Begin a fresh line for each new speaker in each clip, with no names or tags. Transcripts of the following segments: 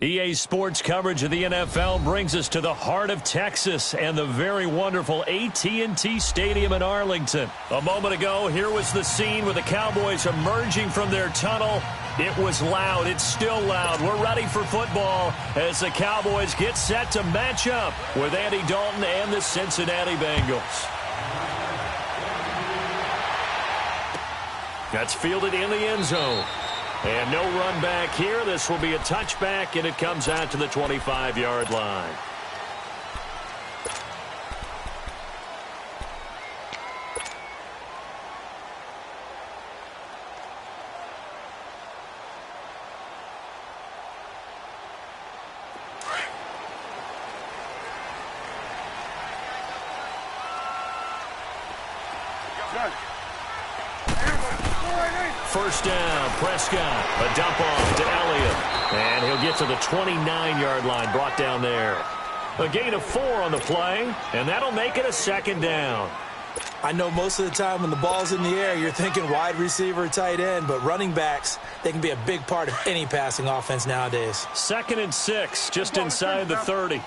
EA Sports coverage of the NFL brings us to the heart of Texas and the very wonderful AT&T Stadium in Arlington. A moment ago, here was the scene with the Cowboys emerging from their tunnel. It was loud. It's still loud. We're ready for football as the Cowboys get set to match up with Andy Dalton and the Cincinnati Bengals. That's fielded in the end zone. And no run back here. This will be a touchback, and it comes out to the 25-yard line. First down, Prescott, a dump off to Elliott, and he'll get to the 29-yard line, brought down there. A gain of 4 on the play, and that'll make it a second down.
I know most of the time when the ball's in the air, you're thinking wide receiver, tight end, but running backs, they can be a big part of any passing offense nowadays.
2nd and 6, just inside the 30.
41's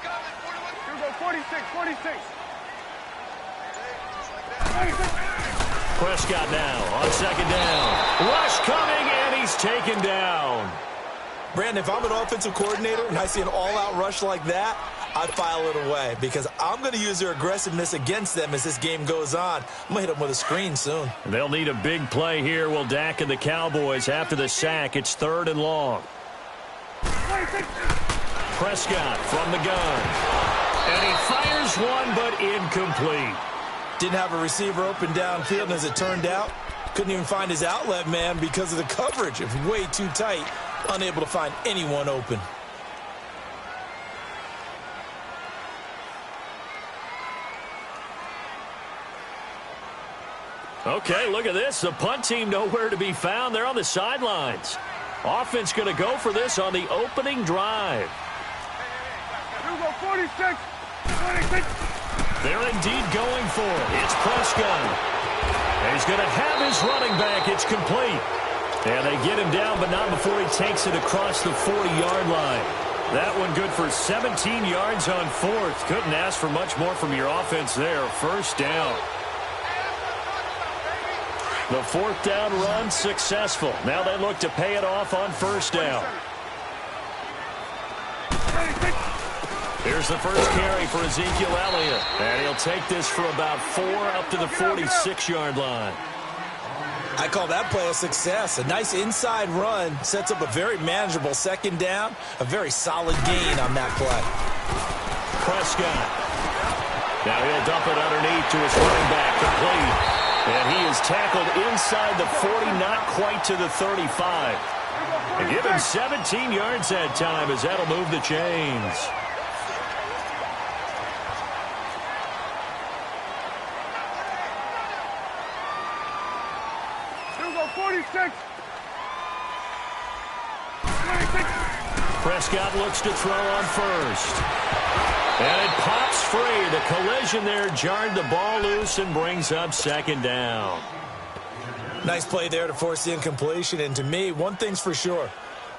coming, 41. Here we go, 46.
Prescott now on 2nd down. Rush coming, and he's taken down.
Brandon, if I'm an offensive coordinator and I see an all-out rush like that, I file it away because I'm going to use their aggressiveness against them as this game goes on. I'm going to hit them with a screen soon.
They'll need a big play here. Will Dak and the Cowboys after the sack. It's 3rd and long. Prescott from the gun. And he fires one, but incomplete.
Didn't have a receiver open downfield, and as it turned out, couldn't even find his outlet man because of the coverage. It was way too tight, unable to find anyone open.
Okay, look at this. The punt team nowhere to be found. They're on the sidelines. Offense going to go for this on the opening drive.
Here we go, 46, 26.
They're indeed going for it. It's Prescott. And he's going to have his running back. It's complete. And they get him down, but not before he takes it across the 40-yard line. That one good for 17 yards on 4th. Couldn't ask for much more from your offense there. First down. The 4th down run successful. Now they look to pay it off on 1st down. Here's the first carry for Ezekiel Elliott. And he'll take this for about 4 up to the 46-yard line.
I call that play a success. A nice inside run sets up a very manageable 2nd down. A very solid gain on that play.
Prescott. Now he'll dump it underneath to his running back, complete. And he is tackled inside the 40, not quite to the 35. And give him 17 yards that time as that'll move the chains.
Here we go, 46.
Prescott looks to throw on 1st. And it pops free. The collision there jarred the ball loose and brings up 2nd down.
Nice play there to force the incompletion. And to me, one thing's for sure.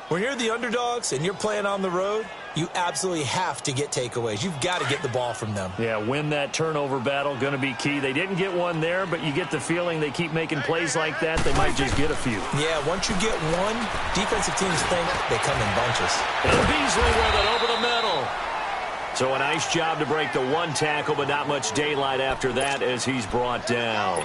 When you're the underdogs and you're playing on the road, you absolutely have to get takeaways. You've got to get the ball from them.
Yeah, win that turnover battle, going to be key. They didn't get one there, but you get the feeling they keep making plays like that, they might just get a few.
Yeah, once you get one, defensive teams think they come in bunches.
And Beasley with it over the middle. So a nice job to break the 1 tackle, but not much daylight after that as he's brought down.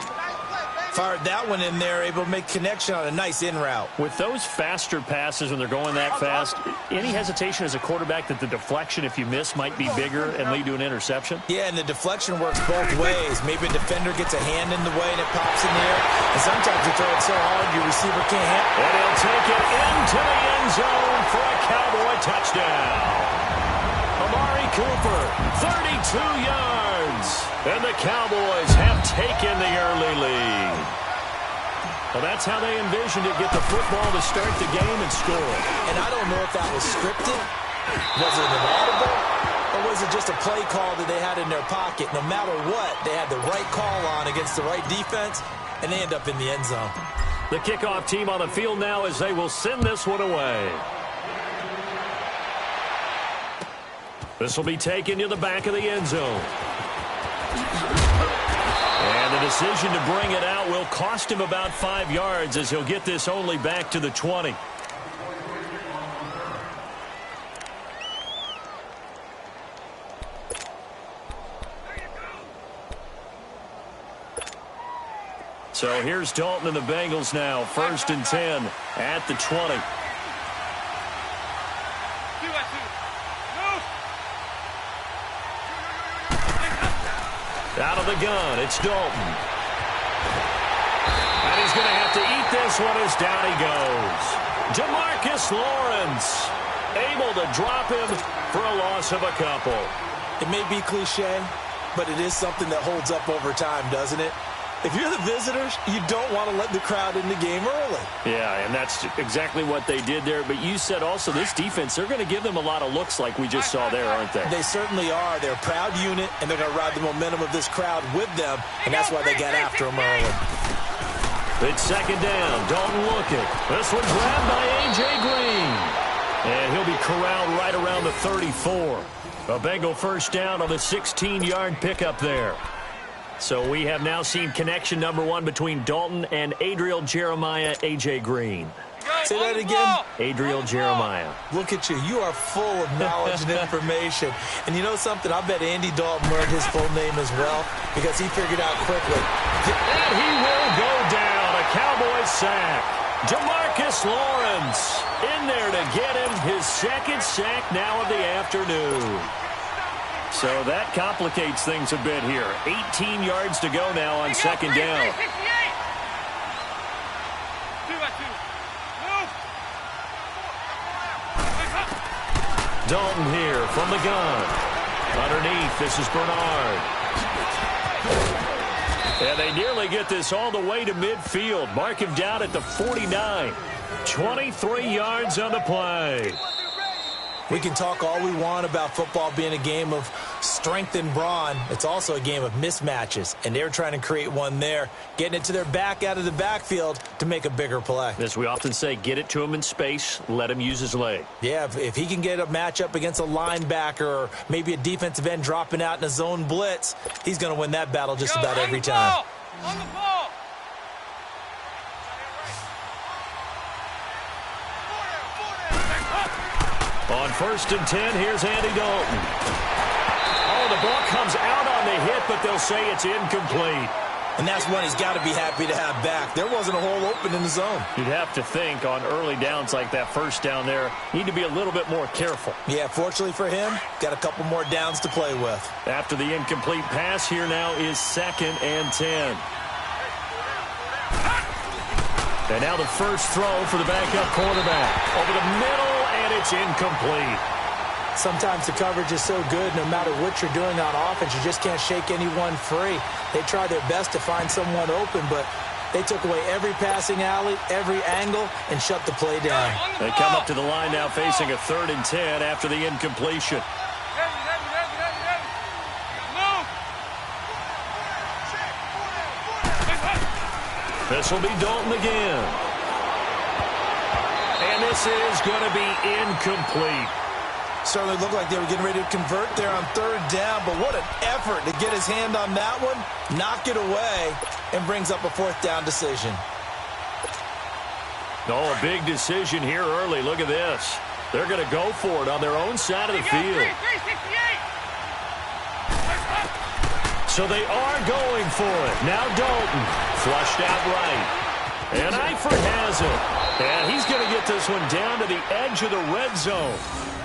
Fired that one in there, able to make connection on a nice in route.
With those faster passes when they're going that fast, any hesitation as a quarterback that the deflection, if you miss, might be bigger and lead to an interception?
Yeah, and the deflection works both ways. Maybe a defender gets a hand in the way and it pops in the air. And sometimes you throw it so hard your receiver can't handle it.
And he'll take it into the end zone for a Cowboy touchdown. Amari Cooper, 32 yards. And the Cowboys have taken the early lead. Well, that's how they envisioned it, get the football to start the game and score.
And I don't know if that was scripted. Was it an audible? Or was it just a play call that they had in their pocket? No matter what, they had the right call on against the right defense. and they end up in the end zone.
The kickoff team on the field now as they will send this one away. This will be taken to the back of the end zone. And the decision to bring it out will cost him about 5 yards as he'll get this only back to the 20. So here's Dalton and the Bengals now. 1st and 10 at the 20. Out of the gun, it's Dalton. And he's going to have to eat this one as down he goes. Demarcus Lawrence able to drop him for a loss of a couple.
It may be cliche, but it is something that holds up over time, doesn't it? If you're the visitors, you don't want to let the crowd in the game early.
Yeah, and that's exactly what they did there. But you said also this defense, they're going to give them a lot of looks like we just saw there, aren't they?
They certainly are. They're a proud unit, and they're going to ride the momentum of this crowd with them, and that's why they got after them early.
It's 2nd down. Dalton looking. This one grabbed by A.J. Green. And he'll be corralled right around the 34. A Bengal 1st down on the 16-yard pickup there. So we have now seen connection number 1 between Dalton and Adriel Jeremiah, A.J. Green.
Say that again.
Adriel Jeremiah.
Look at you. You are full of knowledge and information. And you know something? I bet Andy Dalton learned his full name as well because he figured out quickly.
And he will go down. A Cowboy sack. Demarcus Lawrence in there to get him his 2nd sack now of the afternoon. So that complicates things a bit here. 18 yards to go now on 2nd down. Dalton here from the gun. Underneath, this is Bernard. And they nearly get this all the way to midfield. Mark him down at the 49. 23 yards on the play.
We can talk all we want about football being a game of strength and brawn. It's also a game of mismatches, and they're trying to create one there, getting it to their back out of the backfield to make a bigger play.
As we often say, get it to him in space, let him use his leg.
Yeah, if he can get a matchup against a linebacker or maybe a defensive end dropping out in a zone blitz, he's going to win that battle just about every time.
On the ball.
On 1st and 10, here's Andy Dalton. Oh, the ball comes out on the hit, but they'll say it's incomplete.
And that's one he's got to be happy to have back. There wasn't a hole open in the zone.
You'd have to think on early downs like that 1st down there, need to be a little bit more careful.
Yeah, fortunately for him, got a couple more downs to play with.
After the incomplete pass, here now is 2nd and 10. And now the first throw for the backup quarterback. Over the middle, and it's incomplete.
Sometimes the coverage is so good, no matter what you're doing on offense, you just can't shake anyone free. They try their best to find someone open, but they took away every passing alley, every angle, and shut the play down.
They come up to the line now facing a 3rd and 10 after the incompletion. This will be Dalton again. And this is going to be incomplete.
Certainly looked like they were getting ready to convert there on 3rd down, but what an effort to get his hand on that one, knock it away, and brings up a 4th down decision.
Oh, a big decision here early. Look at this. They're going to go for it on their own side of the field. So they are going for it. Now Dalton, flushed out right. And Eifert has it. And he's going to get this one down to the edge of the red zone.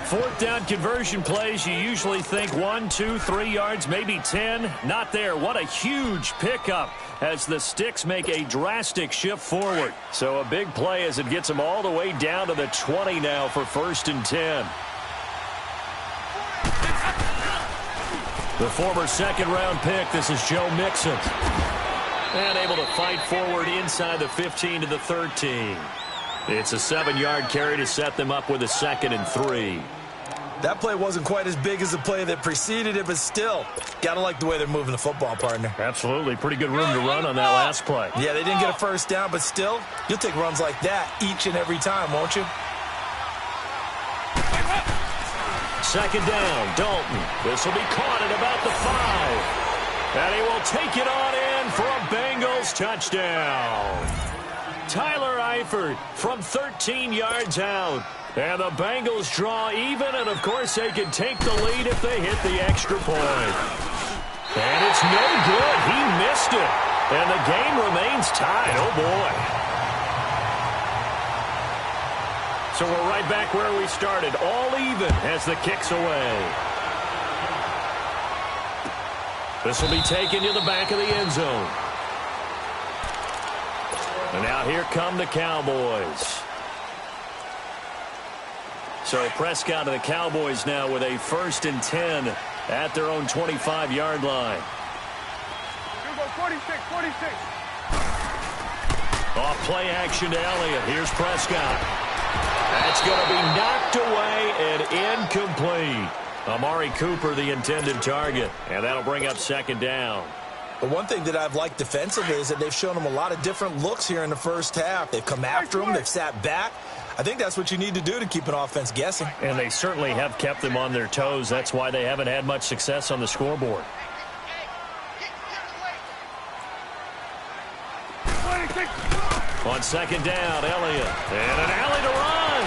4th down conversion plays, you usually think 1, 2, 3 yards, maybe 10. Not there. What a huge pickup as the Sticks make a drastic shift forward. So a big play as it gets them all the way down to the 20 now for 1st and 10. The former 2nd-round pick, this is Joe Mixon. And able to fight forward inside the 15 to the 13. It's a 7-yard carry to set them up with a 2nd and 3.
That play wasn't quite as big as the play that preceded it, but still, got to like the way they're moving the football, partner.
Absolutely. Pretty good room to run on that last play.
Yeah, they didn't get a first down, but still, you'll take runs like that each and every time, won't you?
Second down, Dalton. This will be caught at about the 5. And he will take it on in for a Bengals touchdown. Tyler Eifert from 13 yards out. And the Bengals draw even, and of course they can take the lead if they hit the extra point. And it's no good. He missed it. And the game remains tied. Oh, boy. So we're right back where we started, all even as the kick's away. This will be taken to the back of the end zone. And now here come the Cowboys. So Prescott and the Cowboys now with a 1st and 10 at their own 25-yard line.
46, 46.
Off play action to Elliott. Here's Prescott. That's going to be knocked away and incomplete. Amari Cooper, the intended target. And that'll bring up 2nd down.
The one thing that I've liked defensively is that they've shown them a lot of different looks here in the first half. They've come after them. They've sat back. I think that's what you need to do to keep an offense guessing.
And they certainly have kept them on their toes. That's why they haven't had much success on the scoreboard. On 2nd down, Elliott. And an alley to run.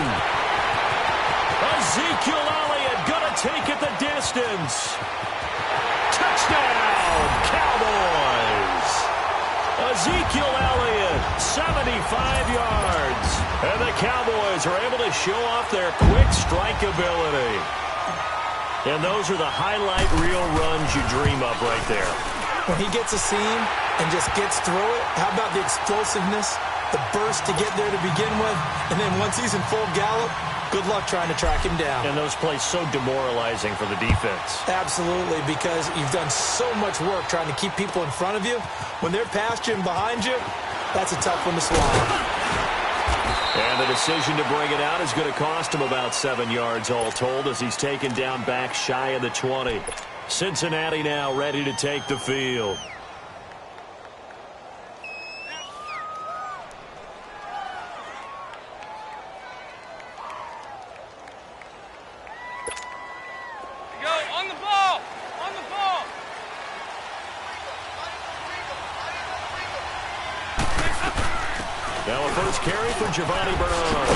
Ezekiel Elliott going to take it the distance. Touchdown, Cowboys. Ezekiel Elliott, 75 yards. And the Cowboys are able to show off their quick strike ability. And those are the highlight reel runs you dream of right there.
When he gets a seam and just gets through it, how about the explosiveness, the burst to get there to begin with, and then once he's in full gallop, good luck trying to track him down.
And those plays so demoralizing for the defense.
Absolutely, because you've done so much work trying to keep people in front of you. When they're past you and behind you, that's a tough one to swallow.
And the decision to bring it out is going to cost him about 7 yards all told as he's taken down back shy of the 20. Cincinnati now ready to take the field. Now a first carry for Giovanni Bernard.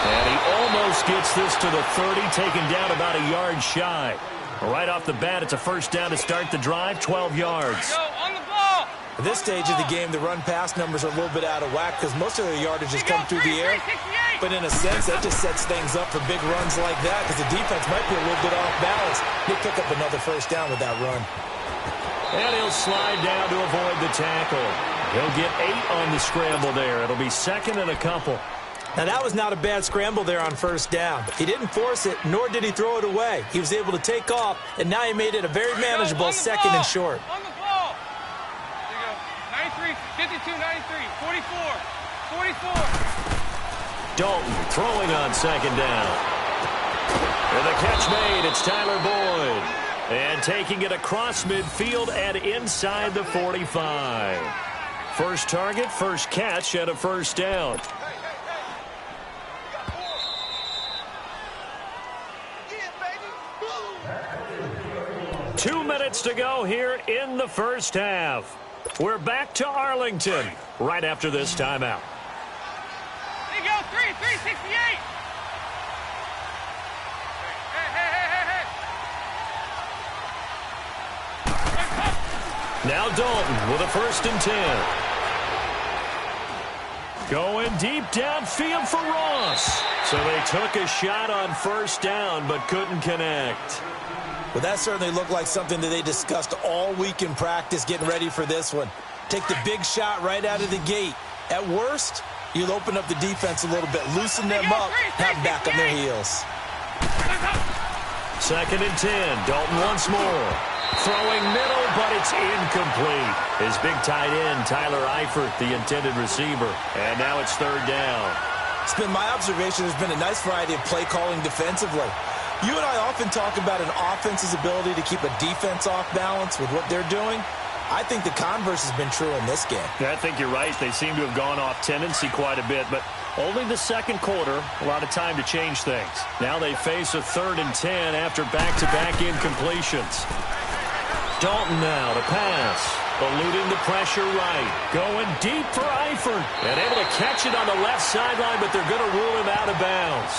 And he almost gets this to the 30, taken down about a yard shy. Right off the bat, it's a first down to start the drive, 12 yards.
At this stage of the game, the run-pass numbers are a little bit out of whack because most of their yardage has come through the air. But in a sense, that just sets things up for big runs like that because the defense might be a little bit off balance. They pick up another first down with that run.
And he'll slide down to avoid the tackle. He'll get 8 on the scramble there. It'll be 2nd and a couple.
Now, that was not a bad scramble there on first down. He didn't force it, nor did he throw it away. He was able to take off, and now he made it a very manageable 2nd and short.
On the ball. There you go. 93, 52, 93, 44, 44.
Dalton throwing on 2nd down. And the catch made. It's Tyler Boyd. And taking it across midfield and inside the 45. First target, first catch, and a first down.
Yeah,
2 minutes to go here in the first half. We're back to Arlington right after this timeout.
There you go, 368.
Now Dalton with a 1st and 10. Going deep downfield for Ross. So they took a shot on first down but couldn't connect.
Well, that certainly looked like something that they discussed all week in practice getting ready for this one. Take the big shot right out of the gate. At worst, you'll open up the defense a little bit, loosen them up, have them back on their heels.
2nd and 10. Dalton once more. Throwing middle, but it's incomplete. His big tight end, Tyler Eifert, the intended receiver. And now it's 3rd down.
It's been my observation there's been a nice variety of play calling defensively. You and I often talk about an offense's ability to keep a defense off balance with what they're doing. I think the converse has been true in this game.
Yeah, I think you're right. They seem to have gone off tendency quite a bit, but only the second quarter, a lot of time to change things. Now they face a 3rd and 10 after back-to-back incompletions. Dalton now to pass. Eluding the pressure right. Going deep for Eifert. And able to catch it on the left sideline, but they're going to rule him out of bounds.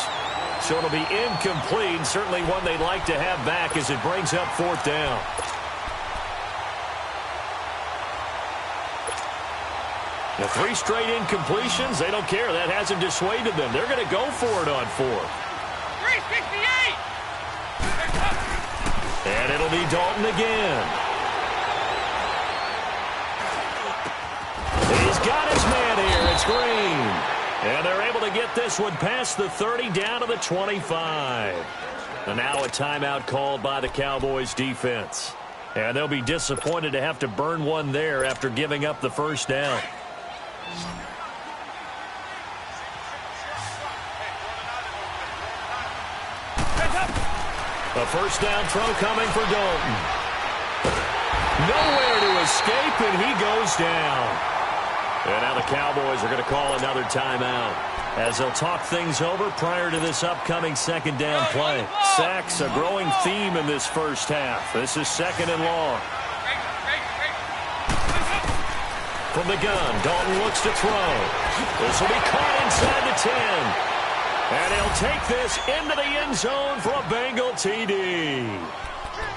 So it'll be incomplete, certainly one they'd like to have back as it brings up 4th down. The 3 straight incompletions, they don't care. That hasn't dissuaded them. They're going to go for it on 4th.
368!
And it'll be Dalton again. He's got his man here. It's Green. And they're able to get this one past the 30 down to the 25. And now a timeout called by the Cowboys defense. And they'll be disappointed to have to burn one there after giving up the first down. A first down throw coming for Dalton. Nowhere to escape, and he goes down. And now the Cowboys are going to call another timeout as they'll talk things over prior to this upcoming 2nd down play. Sacks, a growing theme in this first half. This is 2nd and long. From the gun, Dalton looks to throw. This will be caught inside the 10. And he'll take this into the end zone for a Bengal TD.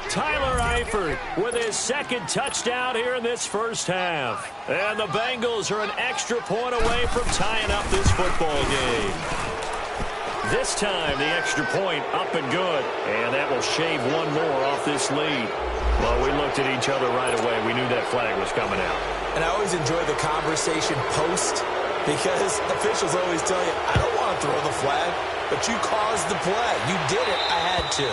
Tyler Eifert with his 2nd touchdown here in this first half. And the Bengals are an extra point away from tying up this football game. This time, the extra point up and good. And that will shave one more off this lead. Well, we looked at each other right away. We knew that flag was coming out.
And I always enjoy the conversation post because officials always tell you, I don't want to throw the flag, but you caused the play. You did it. I had to.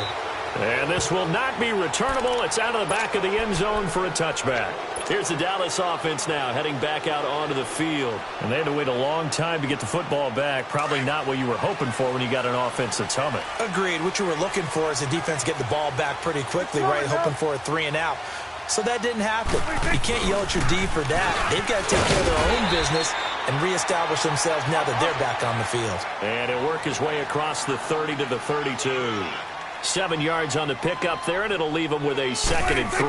And this will not be returnable. It's out of the back of the end zone for a touchback. Here's the Dallas offense now heading back out onto the field. And they had to wait a long time to get the football back. Probably not what you were hoping for when you got an offense that's humming.
Agreed. What you were looking for is the defense get the ball back pretty quickly, right? Hoping for a 3 and out. So that didn't happen. You can't yell at your D for that. They've got to take care of their own business and reestablish themselves now that they're back on the field.
And he'll work his way across the 30 to the 32. 7 yards on the pickup there, and it'll leave him with a 2nd and 3.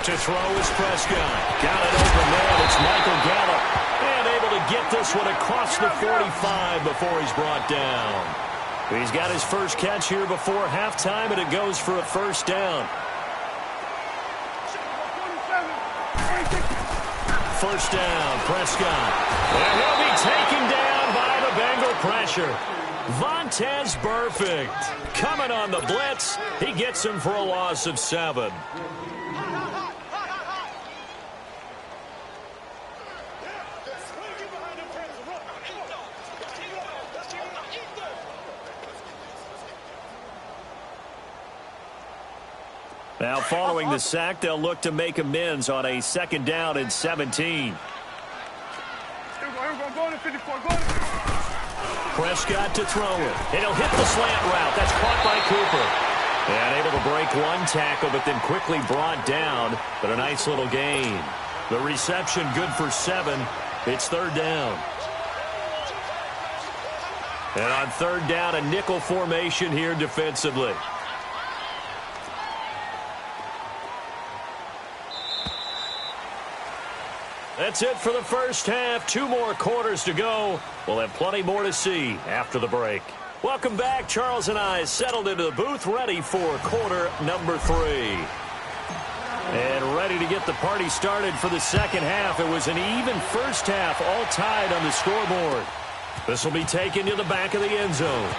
To throw is Prescott. Got it open there. It's Michael Gallup. And able to get this one across the 45 before he's brought down. He's got his first catch here before halftime, and it goes for a first down. First down, Prescott. And he'll be taken down by the Bengal pressure. Vontaze Burfict coming on the blitz. He gets him for a loss of 7. Now, following the sack, they'll look to make amends on a 2nd down and 17. Prescott to throw it. And he'll hit the slant route. That's caught by Cooper. And able to break one tackle, but then quickly brought down. But a nice little gain. The reception good for 7. It's 3rd down. And on 3rd down, a nickel formation here defensively. That's it for the first half. 2 more quarters to go. We'll have plenty more to see after the break. Welcome back. Charles and I settled into the booth, ready for quarter number 3. And ready to get the party started for the second half. It was an even first half, all tied on the scoreboard. This will be taken to the back of the end zone.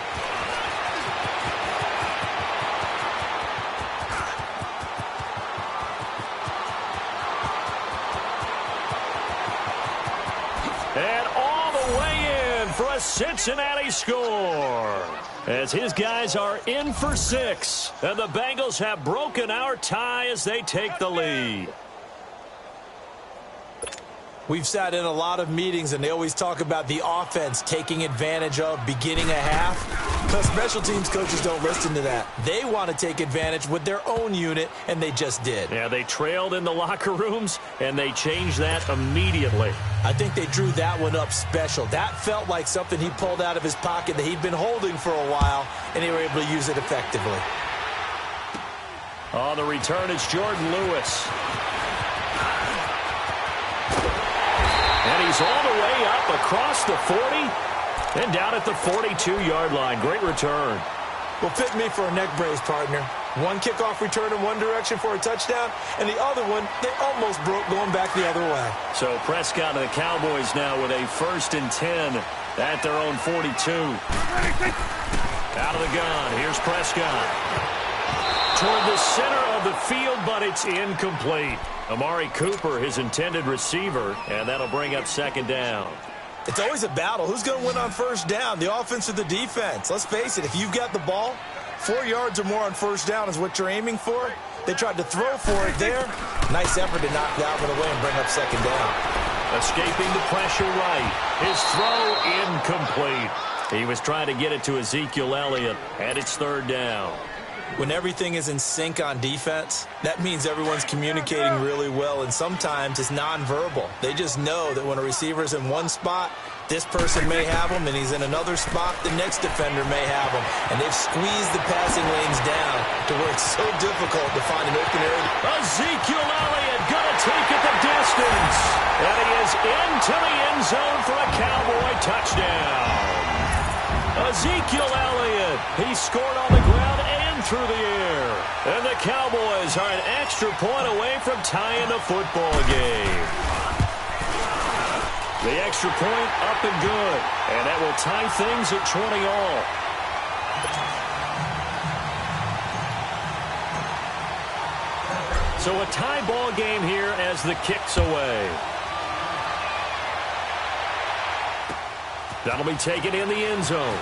And all the way in for a Cincinnati score. As his guys are in for 6. And the Bengals have broken our tie as they take the lead.
We've sat in a lot of meetings, and they always talk about the offense taking advantage of beginning a half. But special teams coaches don't listen to that. They want to take advantage with their own unit, and they just did.
Yeah, they trailed in the locker rooms, and they changed that immediately.
I think they drew that one up special. That felt like something he pulled out of his pocket that he'd been holding for a while, and they were able to use it effectively.
On the return, it's Jordan Lewis. And he's all the way up across the 40 and down at the 42-yard line. Great return.
Will fit me for a neck brace, partner. One kickoff return in one direction for a touchdown, and the other one, they almost broke going back the other way.
So Prescott and the Cowboys now with a 1st and 10 at their own 42. Out of the gun, here's Prescott. Toward the center of the field, but it's incomplete. Amari Cooper, his intended receiver, and that'll bring up 2nd down.
It's always a battle. Who's going to win on 1st down, the offense or the defense? Let's face it, if you've got the ball, 4 yards or more on 1st down is what you're aiming for. They tried to throw for it there. Nice effort to knock that one away and bring up 2nd down.
Escaping the pressure right. His throw incomplete. He was trying to get it to Ezekiel Elliott, and it's 3rd down.
When everything is in sync on defense, that means everyone's communicating really well, and sometimes it's nonverbal. They just know that when a receiver's in one spot, this person may have him, and he's in another spot, the next defender may have him. And they've squeezed the passing lanes down to where it's so difficult to find an open area.
Ezekiel Elliott gonna take it the distance. And he is into the end zone for a Cowboy touchdown. Ezekiel Elliott, he scored on the ground and through the air. And the Cowboys are an extra point away from tying the football game. The extra point up and good. And that will tie things at 20 all. So a tie ball game here as the kick's away. That'll be taken in the end zone.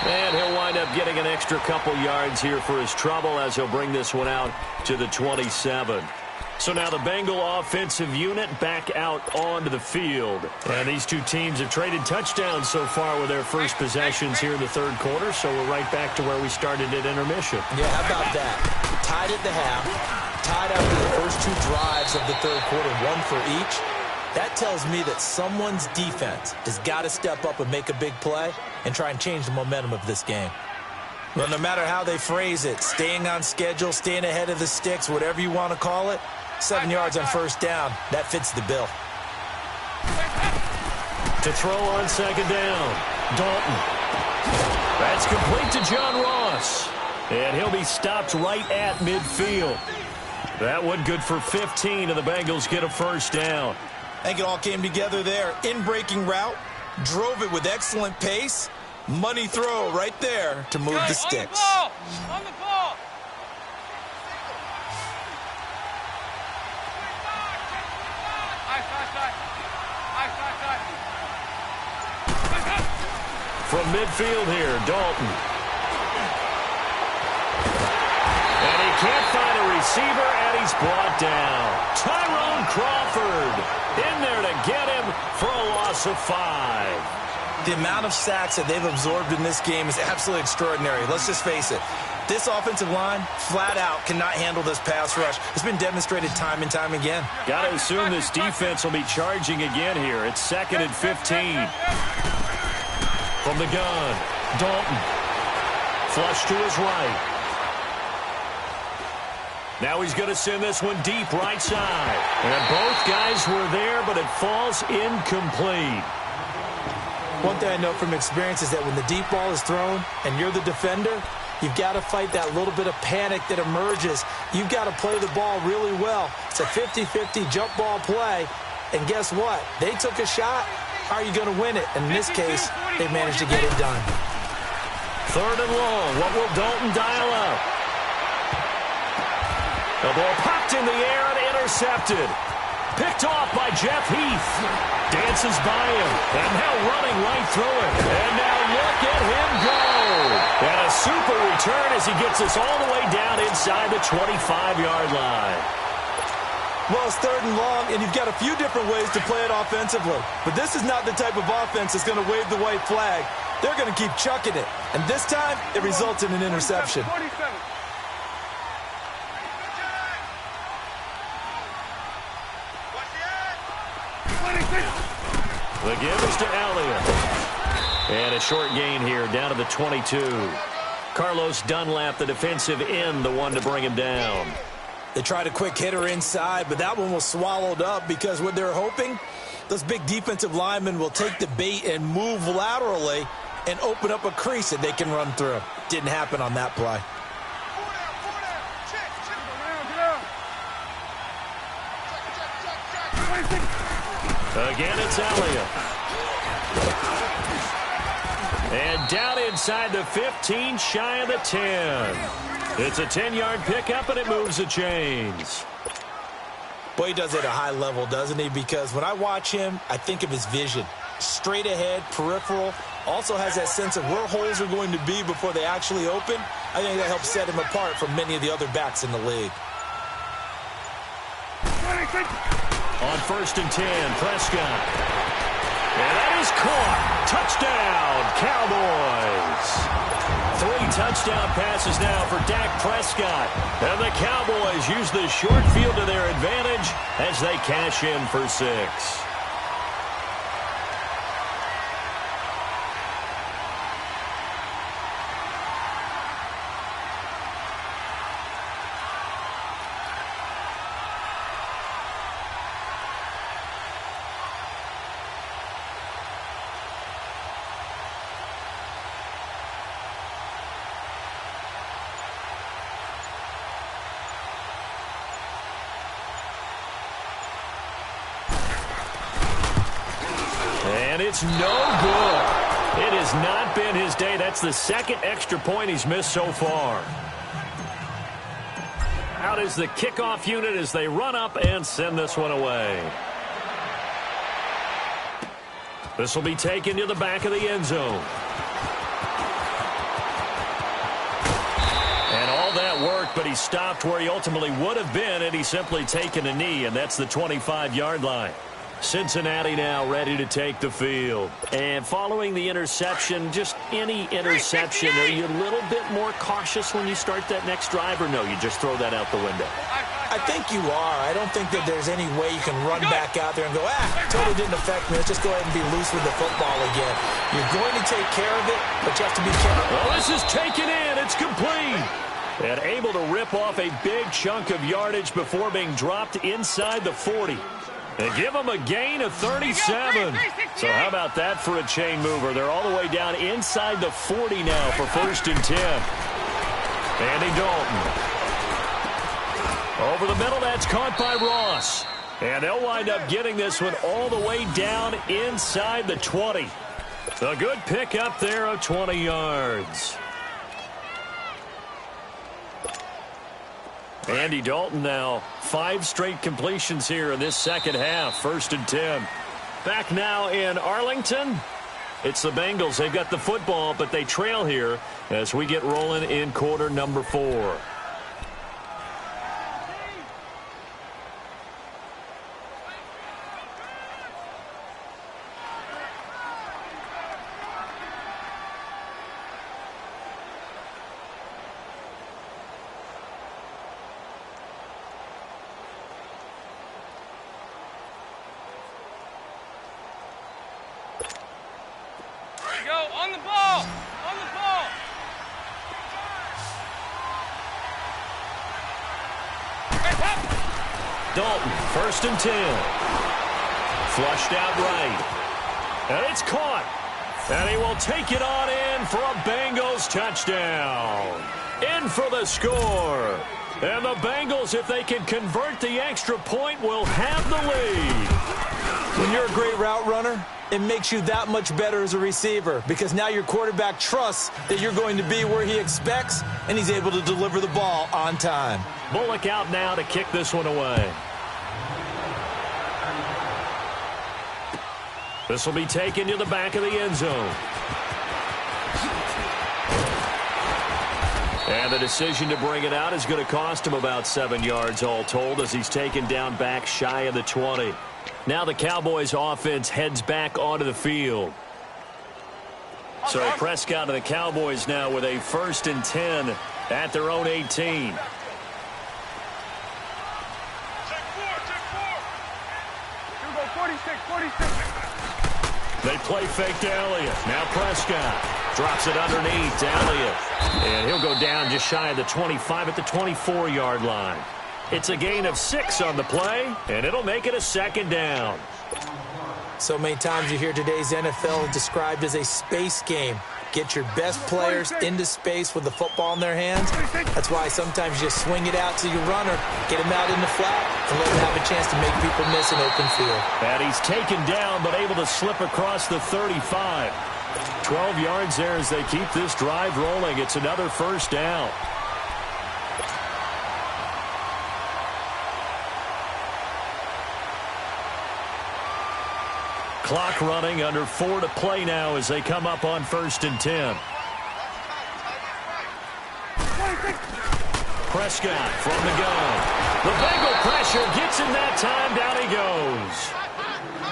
And he'll wind up getting an extra couple yards here for his trouble as he'll bring this one out to the 27. So now the Bengal offensive unit back out onto the field. And these two teams have traded touchdowns so far with their first possessions here in the 3rd quarter. So we're right back to where we started at intermission.
Yeah, how about that? Tied at the half, tied after the first 2 drives of the 3rd quarter, 1 for each. That tells me that someone's defense has got to step up and make a big play and try and change the momentum of this game. Well, no matter how they phrase it, staying on schedule, staying ahead of the sticks, whatever you want to call it, 7 yards on 1st down, that fits the bill.
To throw on 2nd down, Dalton. That's complete to John Ross. And he'll be stopped right at midfield. That one good for 15, and the Bengals get a 1st down.
I think it all came together there. In-breaking route, drove it with excellent pace. Money throw right there to move the sticks.
On the ball!
From midfield here, Dalton. And he can't find a receiver, and he's brought down. Tyrone Crawford in there to get him for a loss of 5.
The amount of sacks that they've absorbed in this game is absolutely extraordinary. Let's just face it. This offensive line, flat out, cannot handle this pass rush. It's been demonstrated time and time again.
Got to assume this defense will be charging again here. It's 2nd and 15. From the gun, Dalton. Flush to his right. Now he's going to send this one deep right side. And both guys were there, but it falls incomplete.
One thing I know from experience is that when the deep ball is thrown and you're the defender, you've got to fight that little bit of panic that emerges. You've got to play the ball really well. It's a 50-50 jump ball play. And guess what? They took a shot. How are you going to win it? And in this case, they managed to get it done.
3rd and long. What will Dalton dial up? The ball popped in the air and intercepted. Picked off by Jeff Heath. Dances by him. And now running right through it. And now look at him go. And a super return as he gets us all the way down inside the 25-yard line.
Well, it's 3rd and long, and you've got a few different ways to play it offensively. But this is not the type of offense that's going to wave the white flag. They're going to keep chucking it. And this time, it results in an interception.
47.
The give is to Elliott. And a short gain here, down to the 22. Carlos Dunlap, the defensive end, the one to bring him down.
They tried a quick hitter inside, but that one was swallowed up because what they're hoping, those big defensive linemen will take the bait and move laterally and open up a crease that they can run through. Didn't happen on that play.
Again, it's Elliott. And down inside the 15, shy of the 10. It's a 10-yard pickup, and it moves the chains.
Boy, he does it at a high level, doesn't he? Because when I watch him, I think of his vision. Straight ahead, peripheral. Also has that sense of where holes are going to be before they actually open. I think that helps set him apart from many of the other backs in the league.
On 1st and 10, Prescott. And that is caught. Touchdown, Cowboys. 3 touchdown passes now for Dak Prescott. And the Cowboys use the short field to their advantage as they cash in for 6. And it's no good. It has not been his day. That's the 2nd extra point he's missed so far. Out is the kickoff unit as they run up and send this one away. This will be taken to the back of the end zone. And all that worked, but he stopped where he ultimately would have been had he simply taken a knee, and that's the 25-yard line. Cincinnati now ready to take the field. And following the interception, just any interception, are you a little bit more cautious when you start that next drive, or no, you just throw that out the window?
I think you are. I don't think that there's any way you can run back out there and go, totally didn't affect me. Let's just go ahead and be loose with the football again. You're going to take care of it, but you have to be careful.
Well, this is taken in. It's complete. And able to rip off a big chunk of yardage before being dropped inside the 40. They give them a gain of 37. So how about that for a chain mover? They're all the way down inside the 40 now for 1st and 10. Andy Dalton. Over the middle, that's caught by Ross. And they'll wind up getting this one all the way down inside the 20. A good pickup there of 20 yards. Andy Dalton now 5 straight completions here in this second half. 1st and 10. Back now in Arlington. It's the Bengals. They've got the football, but they trail here as we get rolling in quarter number 4.
On the ball! On the ball!
Dalton, 1st and 10. Flushed out right. And it's caught. And he will take it on in for a Bengals touchdown. In for the score. And the Bengals, if they can convert the extra point, will have the lead.
When you're a great route runner, it makes you that much better as a receiver because now your quarterback trusts that you're going to be where he expects, and he's able to deliver the ball on time.
Bullock out now to kick this one away. This will be taken to the back of the end zone. And the decision to bring it out is going to cost him about 7 yards all told as he's taken down back shy of the 20. Now the Cowboys offense heads back onto the field. So Prescott and the Cowboys now with a 1st and 10 at their own 18.
Check 4, check 4. You go 46.
They play fake to Elliott. Now Prescott drops it underneath to Elliott. And he'll go down just shy of the 25 at the 24-yard line. It's a gain of 6 on the play, and it'll make it a 2nd down.
So many times you hear today's NFL described as a space game. Get your best players into space with the football in their hands. That's why sometimes you just swing it out to your runner, get him out in the flat, and let him have a chance to make people miss an open field.
And he's taken down but able to slip across the 35. 12 yards there as they keep this drive rolling. It's another 1st down. Clock running, under 4 to play now as they come up on 1st and 10. Prescott from the gun. The Bengal pressure gets him that time. Down he goes.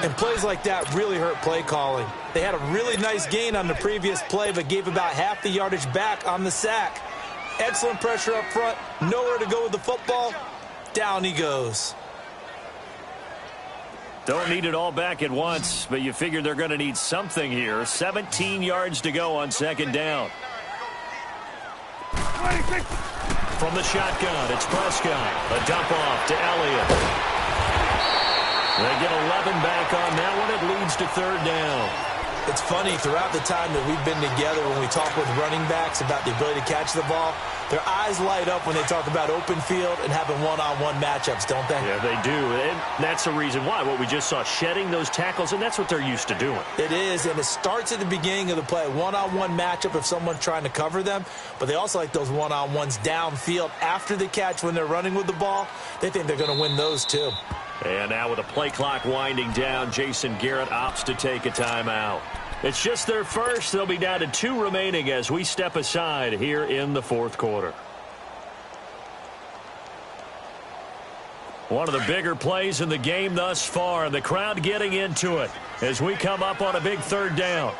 And plays like that really hurt play calling. They had a really nice gain on the previous play, but gave about half the yardage back on the sack. Excellent pressure up front. Nowhere to go with the football. Down he goes.
Don't need it all back at once, but you figure they're going to need something here. 17 yards to go on 2nd down. From the shotgun, it's Prescott. A dump off to Elliott. They get 11 back on that one. It leads to 3rd down.
It's funny, throughout the time that we've been together, when we talk with running backs about the ability to catch the ball, their eyes light up when they talk about open field and having one-on-one matchups, don't they?
Yeah, they do. And that's the reason why. What we just saw, shedding those tackles, and that's what they're used to doing.
It is, and it starts at the beginning of the play. One-on-one matchup if someone's trying to cover them, but they also like those one-on-ones downfield after the catch when they're running with the ball. They think they're going to win those, too.
And now with the play clock winding down, Jason Garrett opts to take a timeout. It's just their first. They'll be down to 2 remaining as we step aside here in the 4th quarter. One of the bigger plays in the game thus far, and the crowd getting into it as we come up on a big 3rd down.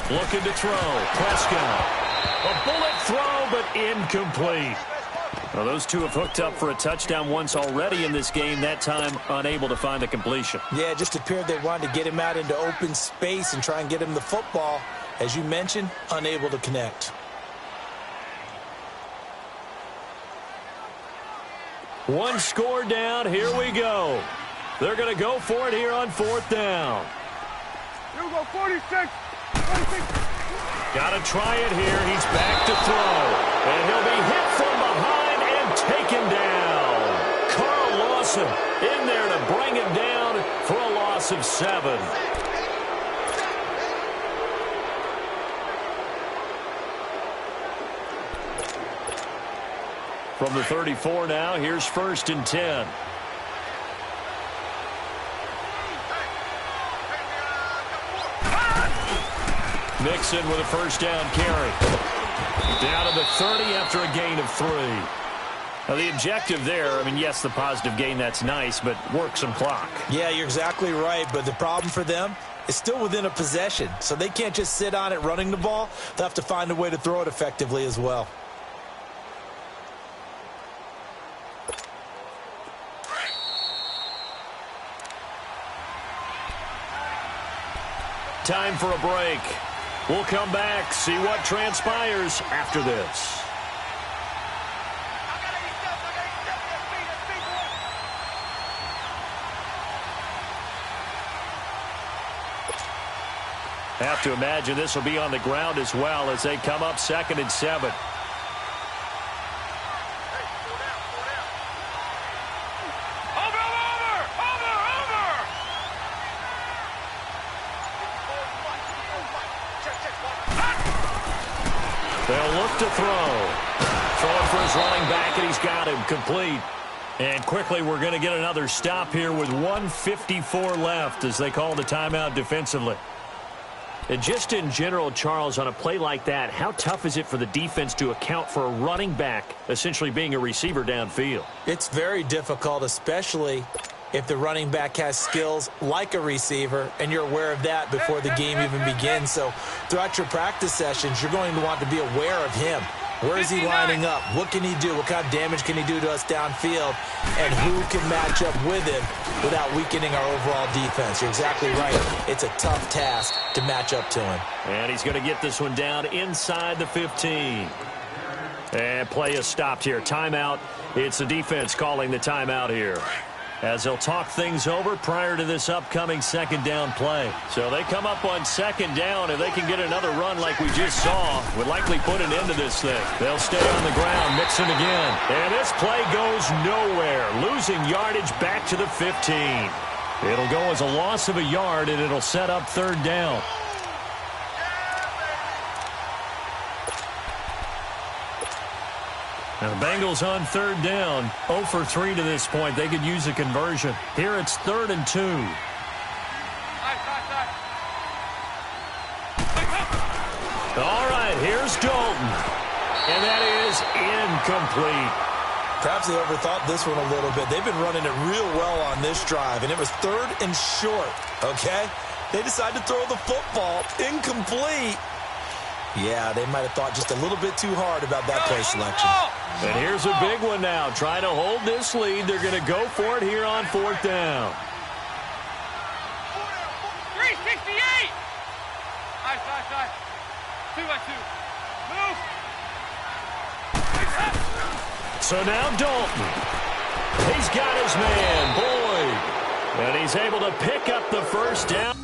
Looking to throw. Prescott. A bullet throw, but incomplete. Well, those two have hooked up for a touchdown once already in this game, that time unable to find the completion.
Yeah, it just appeared they wanted to get him out into open space and try and get him the football. As you mentioned, unable to connect.
One score down. Here we go. They're going to go for it here on 4th down.
You go 46.
Got to try it here. He's back to throw. And he'll be hit from behind. Taken down. Carl Lawson in there to bring him down for a loss of 7. From the 34 now, here's 1st and 10. Mixon with a 1st down carry. Down to the 30 after a gain of 3. Now, the objective there, I mean, yes, the positive gain, that's nice, but work some clock.
Yeah, you're exactly right, but the problem for them is still within a possession, so they can't just sit on it running the ball. They'll have to find a way to throw it effectively as well.
Time for a break. We'll come back, see what transpires after this. Have to imagine this will be on the ground as well as they come up 2nd and 7. They'll look to throw. Throwing for his running back, and he's got him complete. And quickly, we're going to get another stop here with 1:54 left as they call the timeout defensively. And just in general, Charles, on a play like that, how tough is it for the defense to account for a running back essentially being a receiver downfield?
It's very difficult, especially if the running back has skills like a receiver, and you're aware of that before the game even begins. So throughout your practice sessions, you're going to want to be aware of him. Where is he lining up? What can he do? What kind of damage can he do to us downfield? And who can match up with him without weakening our overall defense? You're exactly right. It's a tough task to match up to him.
And he's going to get this one down inside the 15. And play is stopped here. Timeout. It's the defense calling the timeout here, as they'll talk things over prior to this upcoming second down play. So they come up on second down. If they can get another run like we just saw, would likely put an end to this thing. They'll stay on the ground, mixing again. And this play goes nowhere, losing yardage back to the 15. It'll go as a loss of a yard, and it'll set up third down. Now the Bengals on third down, 0 for 3 to this point. They could use a conversion. Here it's 3rd and 2. All right, here's Dalton. And that is incomplete.
Perhaps they overthought this one a little bit. They've been running it real well on this drive, and it was 3rd and short, okay? They decided to throw the football incomplete. Yeah, they might have thought just a little bit too hard about that play selection.
And here's a big one now. Trying to hold this lead. They're going to go for it here on 4th down.
368. Side. 2 by 2. Move.
So now Dalton. He's got his man, Boyd. And he's able to pick up the first down.